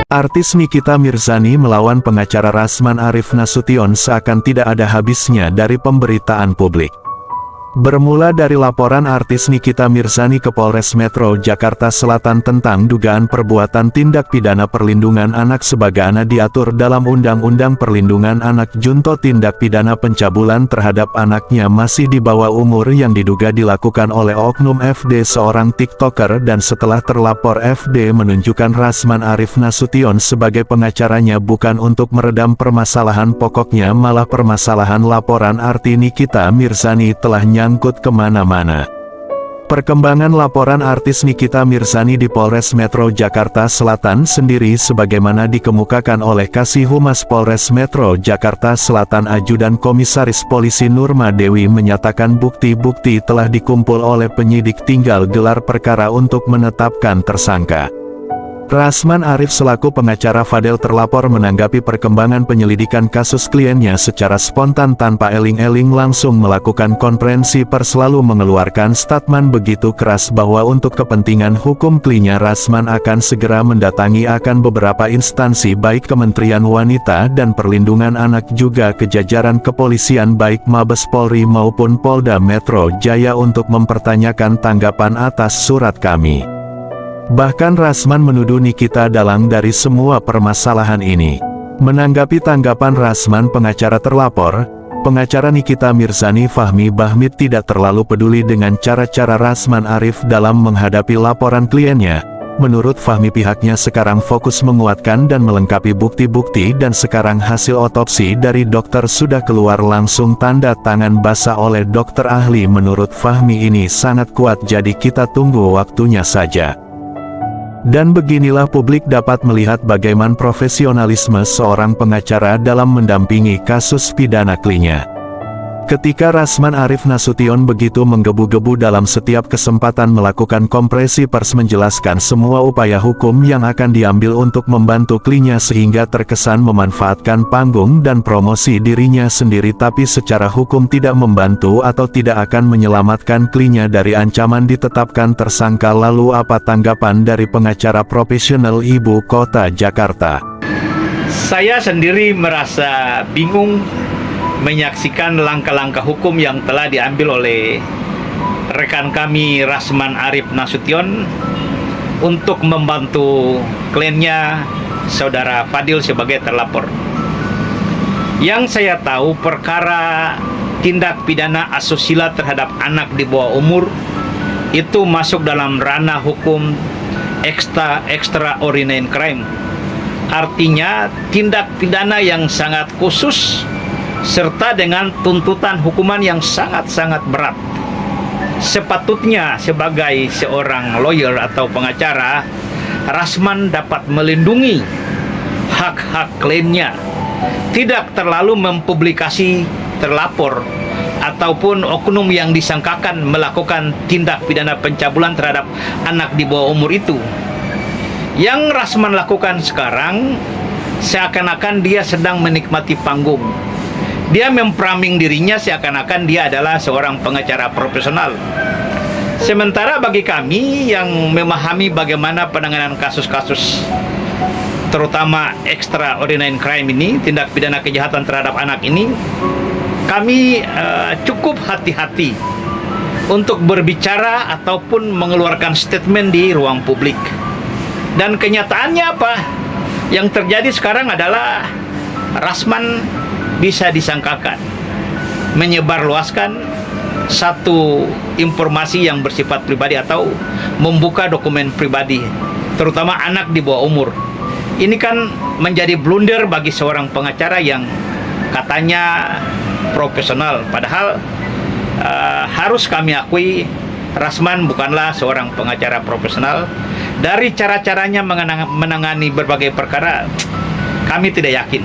Artis Nikita Mirzani melawan pengacara Rasman Arif Nasution seakan tidak ada habisnya dari pemberitaan publik. Bermula dari laporan artis Nikita Mirzani ke Polres Metro Jakarta Selatan tentang dugaan perbuatan tindak pidana perlindungan anak sebagaimana diatur dalam Undang-Undang Perlindungan Anak junto tindak pidana pencabulan terhadap anaknya masih di bawah umur yang diduga dilakukan oleh oknum FD seorang TikToker, dan setelah terlapor FD menunjukkan Rasman Arif Nasution sebagai pengacaranya bukan untuk meredam permasalahan pokoknya, malah permasalahan laporan artis Nikita Mirzani telah nyangkut kemana-mana. Perkembangan laporan artis Nikita Mirzani di Polres Metro Jakarta Selatan sendiri sebagaimana dikemukakan oleh Kasih Humas Polres Metro Jakarta Selatan Ajudan Komisaris Polisi Nurma Dewi menyatakan bukti-bukti telah dikumpul oleh penyidik, tinggal gelar perkara untuk menetapkan tersangka. Rasman Arif selaku pengacara Fadel terlapor menanggapi perkembangan penyelidikan kasus kliennya secara spontan tanpa eling-eling langsung melakukan konferensi pers lalu mengeluarkan statement begitu keras bahwa untuk kepentingan hukum kliennya Rasman akan segera mendatangi beberapa instansi baik Kementerian Wanita dan Perlindungan Anak juga ke jajaran kepolisian baik Mabes Polri maupun Polda Metro Jaya untuk mempertanyakan tanggapan atas surat kami. Bahkan Rasman menuduh Nikita dalang dari semua permasalahan ini. Menanggapi tanggapan Rasman pengacara terlapor, pengacara Nikita Mirzani Fahmi Bahmid tidak terlalu peduli dengan cara-cara Rasman Arif dalam menghadapi laporan kliennya. Menurut Fahmi pihaknya sekarang fokus menguatkan dan melengkapi bukti-bukti dan sekarang hasil otopsi dari dokter sudah keluar langsung tanda tangan basah oleh dokter ahli. Menurut Fahmi ini sangat kuat, jadi kita tunggu waktunya saja. Dan beginilah publik dapat melihat bagaimana profesionalisme seorang pengacara dalam mendampingi kasus pidana kliennya. Ketika Rasman Arif Nasution begitu menggebu-gebu dalam setiap kesempatan melakukan kompresi pers menjelaskan semua upaya hukum yang akan diambil untuk membantu kliennya sehingga terkesan memanfaatkan panggung dan promosi dirinya sendiri tapi secara hukum tidak membantu atau tidak akan menyelamatkan kliennya dari ancaman ditetapkan tersangka. Lalu apa tanggapan dari pengacara profesional Ibu Kota Jakarta? Saya sendiri merasa bingung menyaksikan langkah-langkah hukum yang telah diambil oleh rekan kami Rasman Arif Nasution untuk membantu kliennya saudara Fadil sebagai terlapor. Yang saya tahu perkara tindak pidana asusila terhadap anak di bawah umur itu masuk dalam ranah hukum extraordinary crime. Artinya tindak pidana yang sangat khusus serta dengan tuntutan hukuman yang sangat-sangat berat. Sepatutnya sebagai seorang lawyer atau pengacara, Rasman dapat melindungi hak-hak kliennya, tidak terlalu mempublikasi terlapor ataupun oknum yang disangkakan melakukan tindak pidana pencabulan terhadap anak di bawah umur itu. Yang Rasman lakukan sekarang seakan-akan dia sedang menikmati panggung. Dia memframing dirinya seakan-akan dia adalah seorang pengacara profesional. Sementara bagi kami yang memahami bagaimana penanganan kasus-kasus terutama extraordinary crime ini, tindak pidana kejahatan terhadap anak ini, kami cukup hati-hati untuk berbicara ataupun mengeluarkan statement di ruang publik. Dan kenyataannya apa? Yang terjadi sekarang adalah Rasman bisa disangkakan menyebarluaskan satu informasi yang bersifat pribadi atau membuka dokumen pribadi, terutama anak di bawah umur. Ini kan menjadi blunder bagi seorang pengacara yang katanya profesional. Padahal harus kami akui Rasman bukanlah seorang pengacara profesional. Dari cara-caranya menangani berbagai perkara, kami tidak yakin.